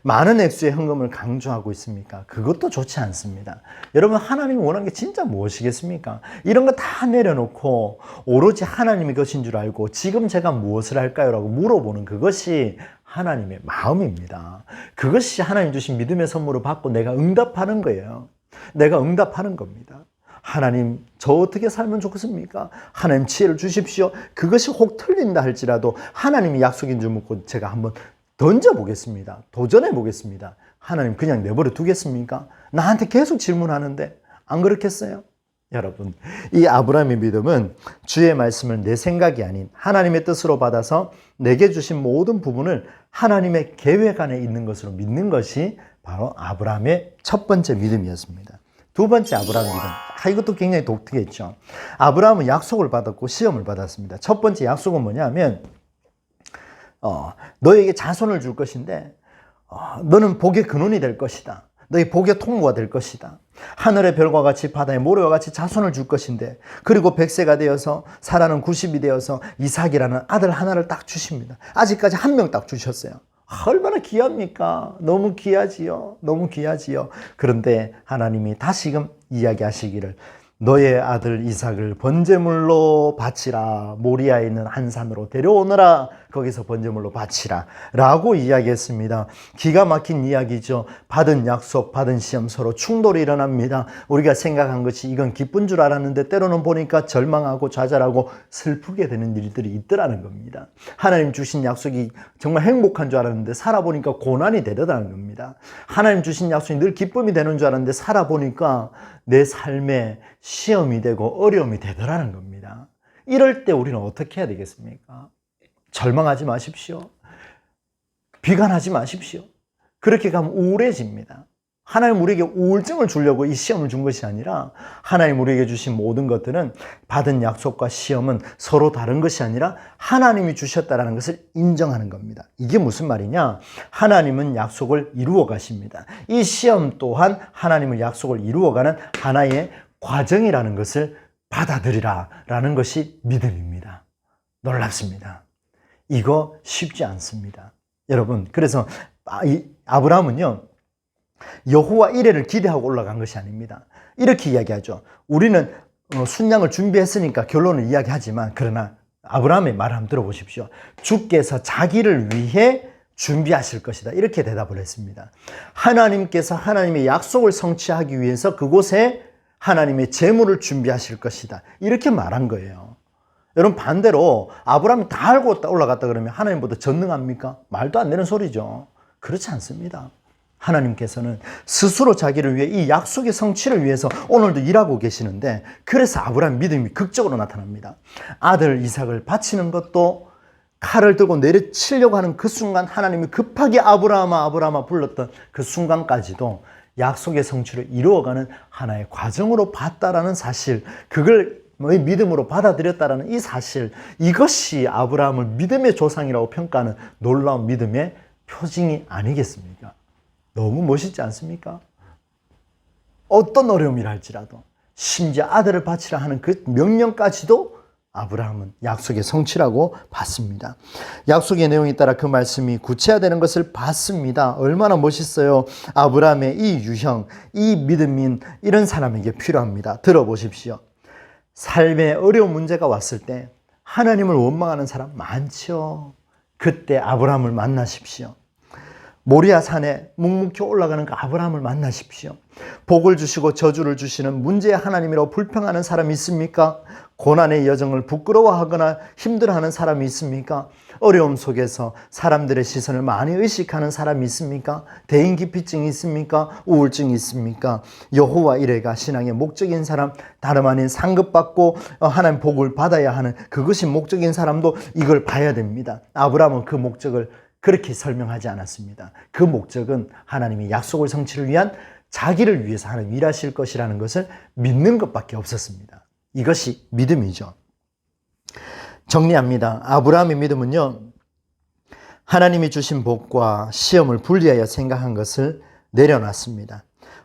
많은 액수의 헌금을 강조하고 있습니까? 그것도 좋지 않습니다. 여러분, 하나님이 원하는 게 진짜 무엇이겠습니까? 이런 거 다 내려놓고 오로지 하나님의 것인 줄 알고 지금 제가 무엇을 할까요? 라고 물어보는 그것이 하나님의 마음입니다. 그것이 하나님 주신 믿음의 선물을 받고 내가 응답하는 거예요. 내가 응답하는 겁니다. 하나님, 저 어떻게 살면 좋겠습니까? 하나님 지혜를 주십시오. 그것이 혹 틀린다 할지라도 하나님이 약속인 줄 묻고 제가 한번 던져보겠습니다. 도전해보겠습니다. 하나님 그냥 내버려 두겠습니까? 나한테 계속 질문하는데 안 그렇겠어요? 여러분, 이 아브라함의 믿음은 주의 말씀을 내 생각이 아닌 하나님의 뜻으로 받아서 내게 주신 모든 부분을 하나님의 계획 안에 있는 것으로 믿는 것이 바로 아브라함의 첫 번째 믿음이었습니다. 두 번째 아브라함 믿음. 이것도 굉장히 독특했죠. 아브라함은 약속을 받았고 시험을 받았습니다. 첫 번째 약속은 뭐냐면 너에게 자손을 줄 것인데 너는 복의 근원이 될 것이다. 너희 복의 통로가 될 것이다. 하늘의 별과 같이 바다의 모래와 같이 자손을 줄 것인데, 그리고 100세가 되어서 사라는 90이 되어서 이삭이라는 아들 하나를 딱 주십니다. 아직까지 한 명 딱 주셨어요. 얼마나 귀합니까? 너무 귀하지요. 너무 귀하지요. 그런데 하나님이 다시금 이야기하시기를 너의 아들 이삭을 번제물로 바치라. 모리아에 있는 한 산으로 데려오너라. 거기서 번제물로 바치라 라고 이야기했습니다. 기가 막힌 이야기죠. 받은 약속, 받은 시험 서로 충돌이 일어납니다. 우리가 생각한 것이 이건 기쁜 줄 알았는데 때로는 보니까 절망하고 좌절하고 슬프게 되는 일들이 있더라는 겁니다. 하나님 주신 약속이 정말 행복한 줄 알았는데 살아보니까 고난이 되더라는 겁니다. 하나님 주신 약속이 늘 기쁨이 되는 줄 알았는데 살아보니까 내 삶에 시험이 되고 어려움이 되더라는 겁니다. 이럴 때 우리는 어떻게 해야 되겠습니까? 절망하지 마십시오. 비관하지 마십시오. 그렇게 가면 우울해집니다. 하나님 우리에게 우울증을 주려고 이 시험을 준 것이 아니라 하나님 우리에게 주신 모든 것들은 받은 약속과 시험은 서로 다른 것이 아니라 하나님이 주셨다는 것을 인정하는 겁니다. 이게 무슨 말이냐? 하나님은 약속을 이루어 가십니다. 이 시험 또한 하나님의 약속을 이루어가는 하나의 과정이라는 것을 받아들이라 라는 것이 믿음입니다. 놀랍습니다. 이거 쉽지 않습니다. 여러분, 그래서 아브라함은요, 여호와 이레를 기대하고 올라간 것이 아닙니다. 이렇게 이야기하죠. 우리는 순양을 준비했으니까 결론을 이야기하지만, 그러나 아브라함의 말을 한번 들어보십시오. 주께서 자기를 위해 준비하실 것이다. 이렇게 대답을 했습니다. 하나님께서 하나님의 약속을 성취하기 위해서 그곳에 하나님의 재물을 준비하실 것이다. 이렇게 말한 거예요. 여러분, 반대로 아브라함이 다 알고 올라갔다 그러면 하나님보다 전능합니까? 말도 안 되는 소리죠. 그렇지 않습니다. 하나님께서는 스스로 자기를 위해 이 약속의 성취를 위해서 오늘도 일하고 계시는데, 그래서 아브라함 믿음이 극적으로 나타납니다. 아들 이삭을 바치는 것도 칼을 들고 내려치려고 하는 그 순간 하나님이 급하게 아브라함아 아브라함아 불렀던 그 순간까지도 약속의 성취를 이루어가는 하나의 과정으로 봤다라는 사실, 그걸 믿음으로 받아들였다라는 이 사실, 이것이 아브라함을 믿음의 조상이라고 평가하는 놀라운 믿음의 표징이 아니겠습니까? 너무 멋있지 않습니까? 어떤 어려움이라 할지라도, 심지어 아들을 바치라 하는 그 명령까지도 아브라함은 약속의 성취라고 봤습니다. 약속의 내용에 따라 그 말씀이 구체화되는 것을 봤습니다. 얼마나 멋있어요. 아브라함의 이 유형, 이 믿음인 이런 사람에게 필요합니다. 들어보십시오. 삶에 어려운 문제가 왔을 때 하나님을 원망하는 사람 많죠. 그때 아브라함을 만나십시오. 모리아 산에 묵묵히 올라가는 그 아브라함을 만나십시오. 복을 주시고 저주를 주시는 문제의 하나님이라고 불평하는 사람이 있습니까? 고난의 여정을 부끄러워하거나 힘들어하는 사람이 있습니까? 어려움 속에서 사람들의 시선을 많이 의식하는 사람이 있습니까? 대인기피증이 있습니까? 우울증이 있습니까? 여호와 이레가 신앙의 목적인 사람, 다름 아닌 상급받고 하나님 복을 받아야 하는 그것이 목적인 사람도 이걸 봐야 됩니다. 아브라함은 그 목적을 그렇게 설명하지 않았습니다. 그 목적은 하나님의 약속을 성취를 위한 자기를 위해서 하나님 일하실 것이라는 것을 믿는 것밖에 없었습니다. 이것이 믿음이죠. 정리합니다. 아브라함의 믿음은요, 하나님이 주신 복과 시험을 분리하여 생각한 것을 내려놨습니다.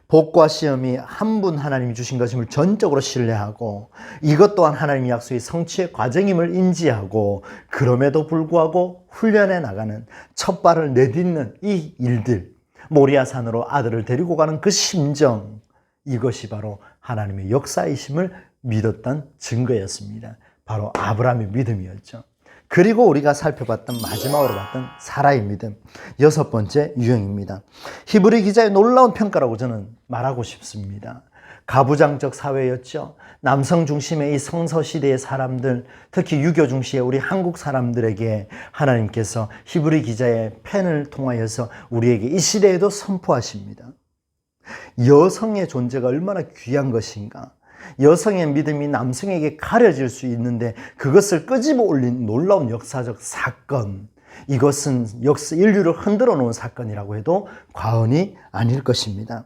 복과 시험이 한 분 하나님이 주신 것임을 전적으로 신뢰하고 이것 또한 하나님의 약속의 성취의 과정임을 인지하고 그럼에도 불구하고 훈련해 나가는 첫 발을 내딛는 이 일들, 모리아산으로 아들을 데리고 가는 그 심정, 이것이 바로 하나님의 역사이심을 믿었던 증거였습니다. 바로 아브라함의 믿음이었죠. 그리고 우리가 살펴봤던 마지막으로 봤던 사라의 믿음, 6번째 유형입니다. 히브리 기자의 놀라운 평가라고 저는 말하고 싶습니다. 가부장적 사회였죠. 남성 중심의 이 성서시대의 사람들, 특히 유교 중시의 우리 한국 사람들에게 하나님께서 히브리 기자의 펜을 통하여서 우리에게 이 시대에도 선포하십니다. 여성의 존재가 얼마나 귀한 것인가. 여성의 믿음이 남성에게 가려질 수 있는데 그것을 끄집어 올린 놀라운 역사적 사건, 이것은 인류를 흔들어 놓은 사건이라고 해도 과언이 아닐 것입니다.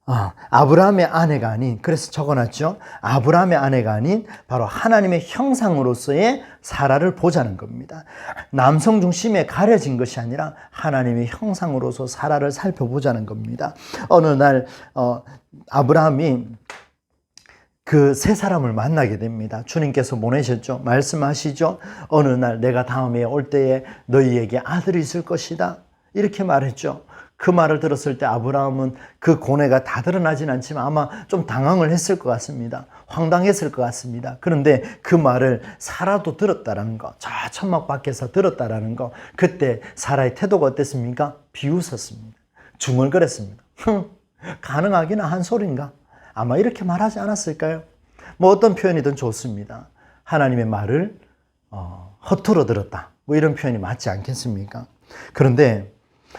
아브라함의 아내가 아닌, 그래서 적어놨죠. 아브라함의 아내가 아닌 바로 하나님의 형상으로서의 사라를 보자는 겁니다. 남성 중심에 가려진 것이 아니라 하나님의 형상으로서 사라를 살펴보자는 겁니다. 어느 날 아브라함이 그 세 사람을 만나게 됩니다. 주님께서 보내셨죠. 말씀하시죠. 어느 날 내가 다음에 올 때에 너희에게 아들이 있을 것이다. 이렇게 말했죠. 그 말을 들었을 때 아브라함은 그 고뇌가 다 드러나진 않지만 아마 좀 당황을 했을 것 같습니다. 황당했을 것 같습니다. 그런데 그 말을 사라도 들었다라는 거, 저 천막 밖에서 들었다라는 거, 그때 사라의 태도가 어땠습니까? 비웃었습니다. 중얼거렸습니다. 가능하기는 한 소린가? 아마 이렇게 말하지 않았을까요? 뭐 어떤 표현이든 좋습니다. 하나님의 말을 허투루 들었다. 뭐 이런 표현이 맞지 않겠습니까? 그런데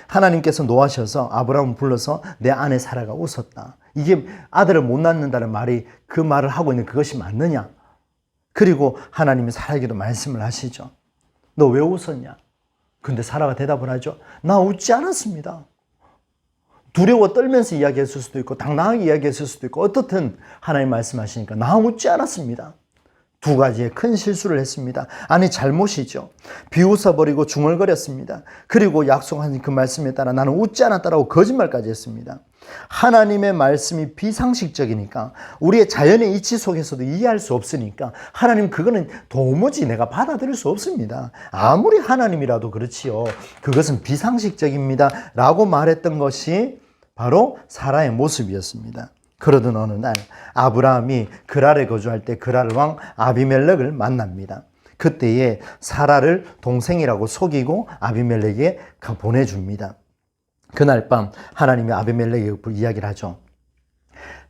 하나님께서 노하셔서 아브라함을 불러서 내 아내 사라가 웃었다. 이게 아들을 못 낳는다는 말이 그 말을 하고 있는 그것이 맞느냐? 그리고 하나님이 사라에게도 말씀을 하시죠. 너 왜 웃었냐? 근데 사라가 대답을 하죠. 나 웃지 않았습니다. 두려워 떨면서 이야기했을 수도 있고 당당하게 이야기했을 수도 있고 어떻든 하나님 말씀하시니까 나 웃지 않았습니다. 두 가지의 큰 실수를 했습니다. 아니 잘못이죠. 비웃어버리고 중얼거렸습니다. 그리고 약속한 그 말씀에 따라 나는 웃지 않았다라고 거짓말까지 했습니다. 하나님의 말씀이 비상식적이니까 우리의 자연의 이치 속에서도 이해할 수 없으니까 하나님 그거는 도무지 내가 받아들일 수 없습니다. 아무리 하나님이라도 그렇지요. 그것은 비상식적입니다. 라고 말했던 것이 바로 사라의 모습이었습니다. 그러던 어느 날 아브라함이 그랄에 거주할 때 그랄 왕 아비멜렉을 만납니다. 그때에 사라를 동생이라고 속이고 아비멜렉에게 보내줍니다. 그날 밤 하나님이 아비멜렉에게 이야기를 하죠.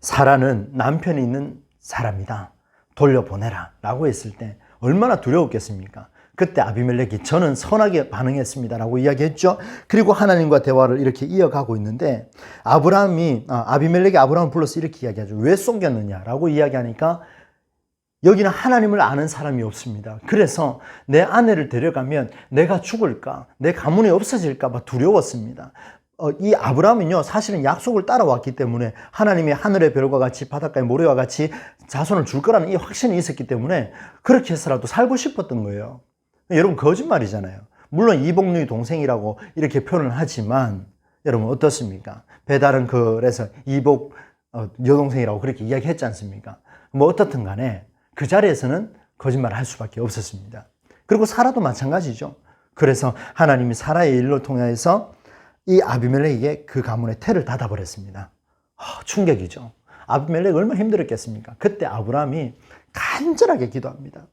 사라는 남편이 있는 사람이다. 돌려보내라 라고 했을 때 얼마나 두려웠겠습니까? 그때 아비멜렉이 저는 선하게 반응했습니다 라고 이야기했죠. 그리고 하나님과 대화를 이렇게 이어가고 있는데 아비멜렉이 아브라함을 불러서 이렇게 이야기하죠. 왜 속였느냐 라고 이야기하니까 여기는 하나님을 아는 사람이 없습니다. 그래서 내 아내를 데려가면 내가 죽을까, 내 가문이 없어질까 봐 두려웠습니다. 이 아브라함은요, 사실은 약속을 따라왔기 때문에 하나님이 하늘의 별과 같이 바닷가의 모래와 같이 자손을 줄 거라는 이 확신이 있었기 때문에 그렇게 해서라도 살고 싶었던 거예요. 여러분 거짓말이잖아요. 물론 이복류의 동생이라고 이렇게 표현을 하지만 여러분 어떻습니까? 배달은 그래서 이복 여동생이라고 그렇게 이야기했지 않습니까? 뭐 어떻든 간에 그 자리에서는 거짓말을 할 수밖에 없었습니다. 그리고 사라도 마찬가지죠. 그래서 하나님이 사라의 일로 통해서 이 아비멜렉에게 그 가문의 태를 닫아버렸습니다. 충격이죠. 아비멜렉 얼마나 힘들었겠습니까? 그때 아브라함이 간절하게 기도합니다.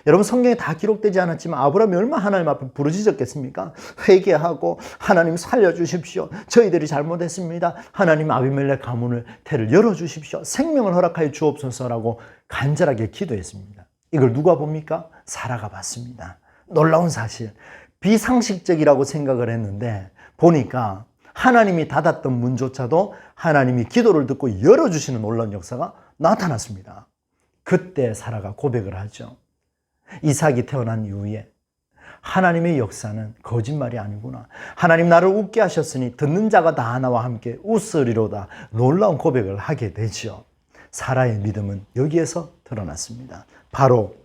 여러분 성경에 다 기록되지 않았지만 아브라함이 얼마나 하나님 앞에 부르짖었겠습니까? 회개하고 하나님 살려주십시오. 저희들이 잘못했습니다. 하나님 아비멜렉 가문을 태를 열어주십시오. 생명을 허락하여 주옵소서라고 간절하게 기도했습니다. 이걸 누가 봅니까? 사라가 봤습니다. 놀라운 사실. 비상식적이라고 생각을 했는데 보니까 하나님이 닫았던 문조차도 하나님이 기도를 듣고 열어주시는 놀라운 역사가 나타났습니다. 그때 사라가 고백을 하죠. 이삭이 태어난 이후에 하나님의 역사는 거짓말이 아니구나. 하나님 나를 웃게 하셨으니 듣는 자가 다 나와 함께 웃으리로다. 놀라운 고백을 하게 되죠. 사라의 믿음은 여기에서 드러났습니다. 바로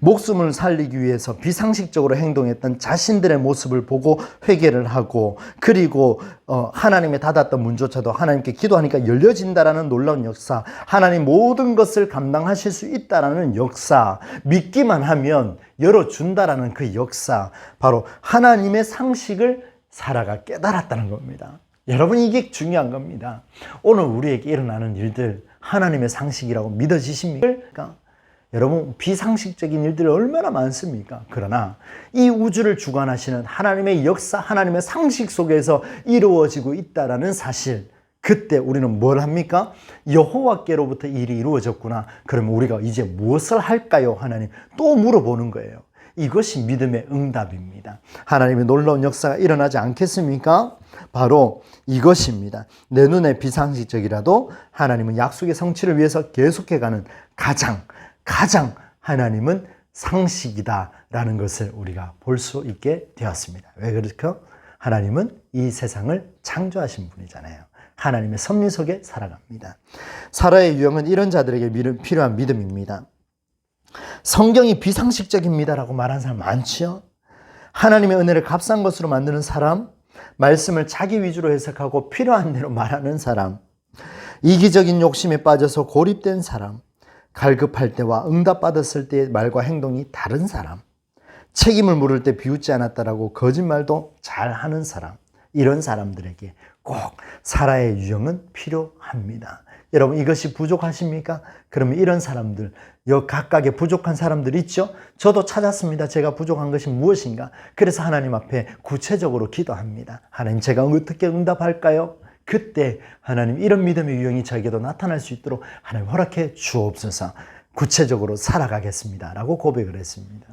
목숨을 살리기 위해서 비상식적으로 행동했던 자신들의 모습을 보고 회개를 하고, 그리고 하나님의 닫았던 문조차도 하나님께 기도하니까 열려진다라는 놀라운 역사, 하나님 모든 것을 감당하실 수 있다라는 역사, 믿기만 하면 열어준다라는 그 역사, 바로 하나님의 상식을 살아가 깨달았다는 겁니다. 여러분, 이게 중요한 겁니다. 오늘 우리에게 일어나는 일들 하나님의 상식이라고 믿어지십니까? 여러분, 비상식적인 일들이 얼마나 많습니까? 그러나 이 우주를 주관하시는 하나님의 역사, 하나님의 상식 속에서 이루어지고 있다는 사실, 그때 우리는 뭘 합니까? 여호와께로부터 일이 이루어졌구나. 그러면 우리가 이제 무엇을 할까요? 하나님 또 물어보는 거예요. 이것이 믿음의 응답입니다. 하나님의 놀라운 역사가 일어나지 않겠습니까? 바로 이것입니다. 내 눈에 비상식적이라도 하나님은 약속의 성취를 위해서 계속해가는 가장 하나님은 상식이다라는 것을 우리가 볼 수 있게 되었습니다. 왜 그렇죠? 하나님은 이 세상을 창조하신 분이잖아요. 하나님의 섭리 속에 살아갑니다. 사라의 유형은 이런 자들에게 필요한 믿음입니다. 성경이 비상식적입니다라고 말하는 사람 많죠? 하나님의 은혜를 값싼 것으로 만드는 사람, 말씀을 자기 위주로 해석하고 필요한 대로 말하는 사람, 이기적인 욕심에 빠져서 고립된 사람, 갈급할 때와 응답받았을 때의 말과 행동이 다른 사람, 책임을 물을 때 비웃지 않았다라고 거짓말도 잘하는 사람, 이런 사람들에게 꼭 사라의 유형은 필요합니다. 여러분, 이것이 부족하십니까? 그러면 이런 사람들, 각각의 부족한 사람들 있죠? 저도 찾았습니다. 제가 부족한 것이 무엇인가? 그래서 하나님 앞에 구체적으로 기도합니다. 하나님, 제가 어떻게 응답할까요? 그때 하나님, 이런 믿음의 유형이 저에게도 나타날 수 있도록 하나님 허락해 주옵소서. 구체적으로 살아가겠습니다 라고 고백을 했습니다.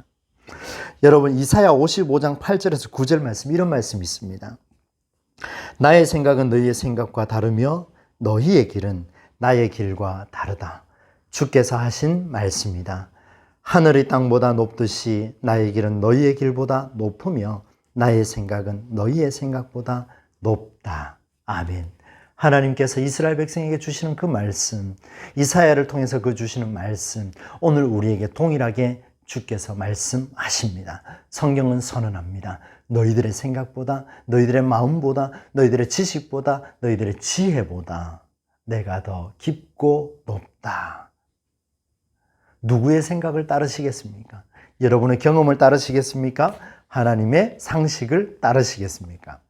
여러분, 이사야 55장 8절에서 9절 말씀, 이런 말씀이 있습니다. 나의 생각은 너희의 생각과 다르며 너희의 길은 나의 길과 다르다. 주께서 하신 말씀이다. 하늘이 땅보다 높듯이 나의 길은 너희의 길보다 높으며 나의 생각은 너희의 생각보다 높다. 아멘. 하나님께서 이스라엘 백성에게 주시는 그 말씀, 이사야를 통해서 그 주시는 말씀, 오늘 우리에게 동일하게 주께서 말씀하십니다. 성경은 선언합니다. 너희들의 생각보다, 너희들의 마음보다, 너희들의 지식보다, 너희들의 지혜보다 내가 더 깊고 높다. 누구의 생각을 따르시겠습니까? 여러분의 경험을 따르시겠습니까? 하나님의 상식을 따르시겠습니까?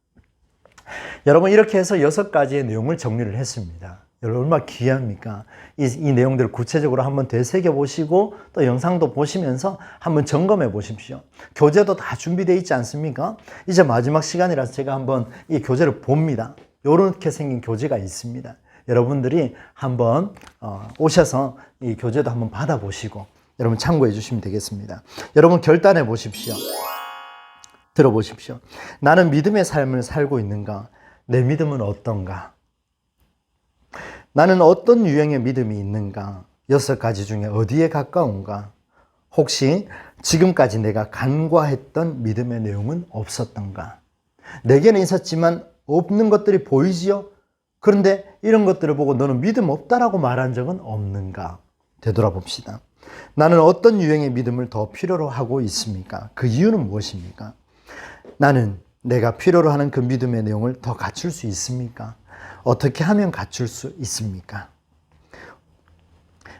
여러분, 이렇게 해서 6가지의 내용을 정리를 했습니다. 여러분, 얼마나 귀합니까? 이 내용들을 구체적으로 한번 되새겨보시고 또 영상도 보시면서 한번 점검해 보십시오. 교재도 다 준비되어 있지 않습니까? 이제 마지막 시간이라서 제가 한번 이 교재를 봅니다. 이렇게 생긴 교재가 있습니다. 여러분들이 한번 오셔서 이 교재도 한번 받아보시고 여러분 참고해 주시면 되겠습니다. 여러분, 결단해 보십시오. 들어보십시오. 나는 믿음의 삶을 살고 있는가? 내 믿음은 어떤가? 나는 어떤 유형의 믿음이 있는가? 6가지 중에 어디에 가까운가? 혹시 지금까지 내가 간과했던 믿음의 내용은 없었던가? 내게는 있었지만 없는 것들이 보이지요? 그런데 이런 것들을 보고 너는 믿음 없다라고 말한 적은 없는가? 되돌아봅시다. 나는 어떤 유형의 믿음을 더 필요로 하고 있습니까? 그 이유는 무엇입니까? 나는 내가 필요로 하는 그 믿음의 내용을 더 갖출 수 있습니까? 어떻게 하면 갖출 수 있습니까?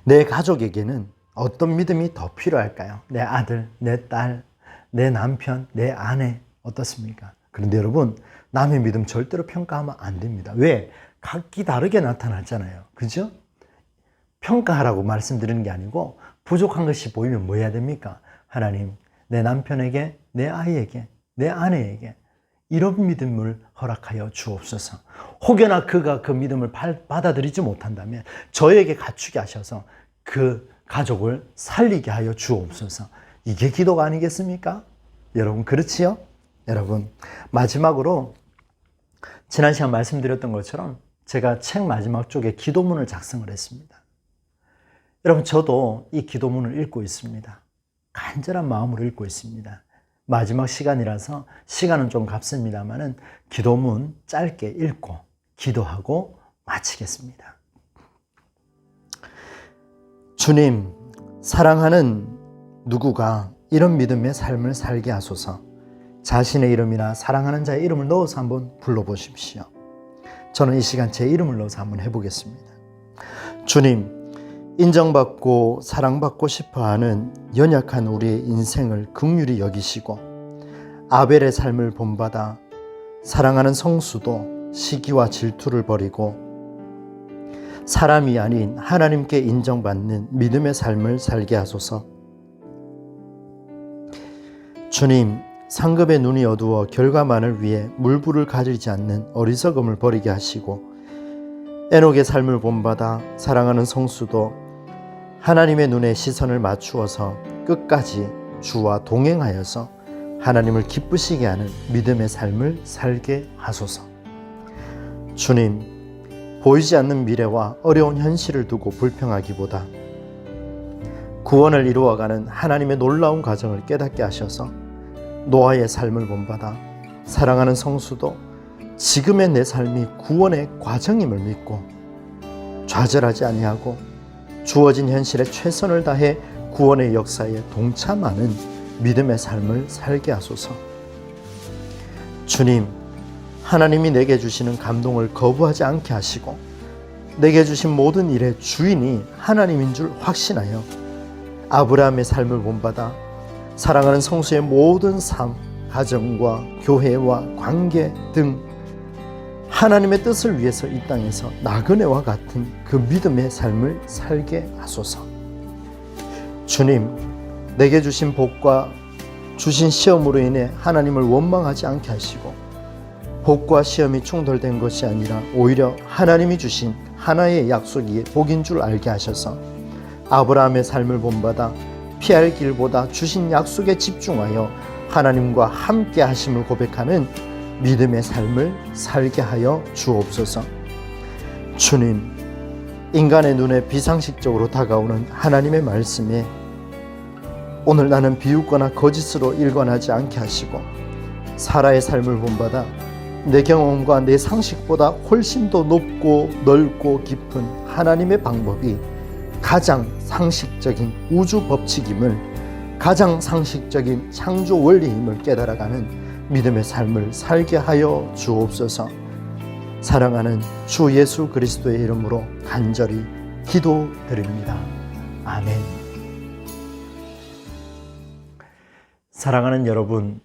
내 가족에게는 어떤 믿음이 더 필요할까요? 내 아들, 내 딸, 내 남편, 내 아내, 어떻습니까? 그런데 여러분, 남의 믿음 절대로 평가하면 안 됩니다. 왜? 각기 다르게 나타났잖아요. 그죠? 평가하라고 말씀드리는 게 아니고 부족한 것이 보이면 뭐 해야 됩니까? 하나님, 내 남편에게, 내 아이에게, 내 아내에게 이런 믿음을 허락하여 주옵소서. 혹여나 그가 그 믿음을 받아들이지 못한다면 저에게 갖추게 하셔서 그 가족을 살리게 하여 주옵소서. 이게 기도가 아니겠습니까? 여러분, 그렇지요? 여러분, 마지막으로 지난 시간 말씀드렸던 것처럼 제가 책 마지막 쪽에 기도문을 작성을 했습니다. 여러분, 저도 이 기도문을 읽고 있습니다. 간절한 마음으로 읽고 있습니다. 마지막 시간이라서 시간은 좀 값습니다만은 기도문 짧게 읽고 기도하고 마치겠습니다. 주님, 사랑하는 누구가 이런 믿음의 삶을 살게 하소서. 자신의 이름이나 사랑하는 자의 이름을 넣어서 한번 불러보십시오. 저는 이 시간 제 이름을 넣어서 한번 해보겠습니다. 주님, 인정받고 사랑받고 싶어하는 연약한 우리의 인생을 긍휼히 여기시고 아벨의 삶을 본받아 사랑하는 성수도 시기와 질투를 버리고 사람이 아닌 하나님께 인정받는 믿음의 삶을 살게 하소서. 주님, 상급의 눈이 어두워 결과만을 위해 물불을 가리지 않는 어리석음을 버리게 하시고 에녹의 삶을 본받아 사랑하는 성수도 하나님의 눈에 시선을 맞추어서 끝까지 주와 동행하여서 하나님을 기쁘시게 하는 믿음의 삶을 살게 하소서. 주님, 보이지 않는 미래와 어려운 현실을 두고 불평하기보다 구원을 이루어가는 하나님의 놀라운 과정을 깨닫게 하셔서 노아의 삶을 본받아 사랑하는 성수도 지금의 내 삶이 구원의 과정임을 믿고 좌절하지 아니하고 주어진 현실에 최선을 다해 구원의 역사에 동참하는 믿음의 삶을 살게 하소서. 주님, 하나님이 내게 주시는 감동을 거부하지 않게 하시고 내게 주신 모든 일의 주인이 하나님인 줄 확신하여 아브라함의 삶을 본받아 사랑하는 성수의 모든 삶, 가정과 교회와 관계 등 하나님의 뜻을 위해서 이 땅에서 나그네와 같은 그 믿음의 삶을 살게 하소서. 주님, 내게 주신 복과 주신 시험으로 인해 하나님을 원망하지 않게 하시고 복과 시험이 충돌된 것이 아니라 오히려 하나님이 주신 하나의 약속이 복인 줄 알게 하셔서 아브라함의 삶을 본받아 피할 길보다 주신 약속에 집중하여 하나님과 함께 하심을 고백하는 믿음의 삶을 살게 하여 주옵소서. 주님, 인간의 눈에 비상식적으로 다가오는 하나님의 말씀에 오늘 나는 비웃거나 거짓으로 일관하지 않게 하시고 사라의 삶을 본받아 내 경험과 내 상식보다 훨씬 더 높고 넓고 깊은 하나님의 방법이 가장 상식적인 우주 법칙임을, 가장 상식적인 창조 원리임을 깨달아가는 믿음의 삶을 살게 하여 주옵소서. 사랑하는 주 예수 그리스도의 이름으로 간절히 기도드립니다. 아멘. 사랑하는 여러분,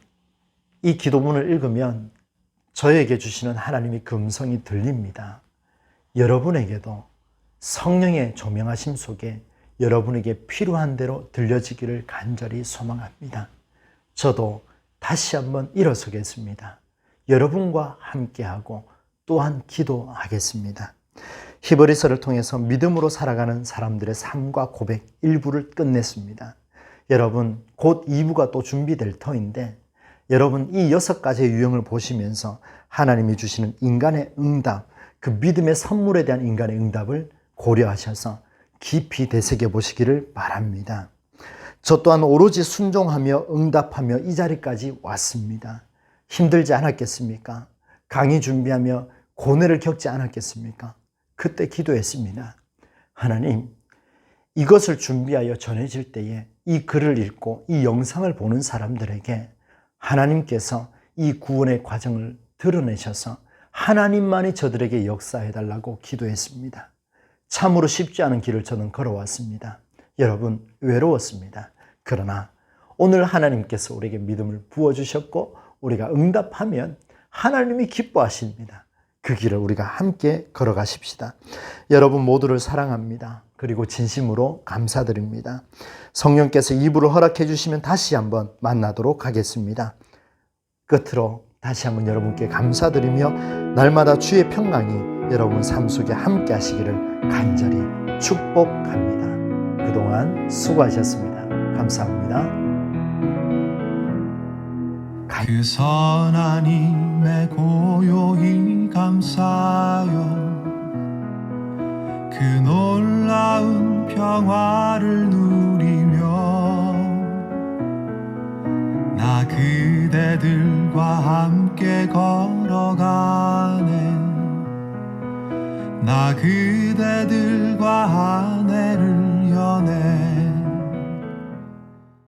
이 기도문을 읽으면 저에게 주시는 하나님의 금성이 들립니다. 여러분에게도 성령의 조명하심 속에 여러분에게 필요한 대로 들려지기를 간절히 소망합니다. 저도 다시 한번 일어서겠습니다. 여러분과 함께하고 또한 기도하겠습니다. 히브리서를 통해서 믿음으로 살아가는 사람들의 삶과 고백 1부를 끝냈습니다. 여러분, 곧 2부가 또 준비될 터인데 여러분 이 6가지의 유형을 보시면서 하나님이 주시는 인간의 응답, 그 믿음의 선물에 대한 인간의 응답을 고려하셔서 깊이 되새겨 보시기를 바랍니다. 저 또한 오로지 순종하며 응답하며 이 자리까지 왔습니다. 힘들지 않았겠습니까? 강의 준비하며 고뇌를 겪지 않았겠습니까? 그때 기도했습니다. 하나님, 이것을 준비하여 전해질 때에 이 글을 읽고 이 영상을 보는 사람들에게 하나님께서 이 구원의 과정을 드러내셔서 하나님만이 저들에게 역사해달라고 기도했습니다. 참으로 쉽지 않은 길을 저는 걸어왔습니다. 여러분, 외로웠습니다. 그러나 오늘 하나님께서 우리에게 믿음을 부어주셨고 우리가 응답하면 하나님이 기뻐하십니다. 그 길을 우리가 함께 걸어가십시다. 여러분 모두를 사랑합니다. 그리고 진심으로 감사드립니다. 성령께서 2부를 허락해 주시면 다시 한번 만나도록 하겠습니다. 끝으로 다시 한번 여러분께 감사드리며 날마다 주의 평강이 여러분 삶 속에 함께 하시기를 간절히 축복합니다. 그동안 수고하셨습니다. 감사합니다. 그 선한 힘에 고요히 감사하여 그 놀라운 평화를 누리며 나 그대들과 함께 걸어가네. 나 그대들과 한 해를 여네.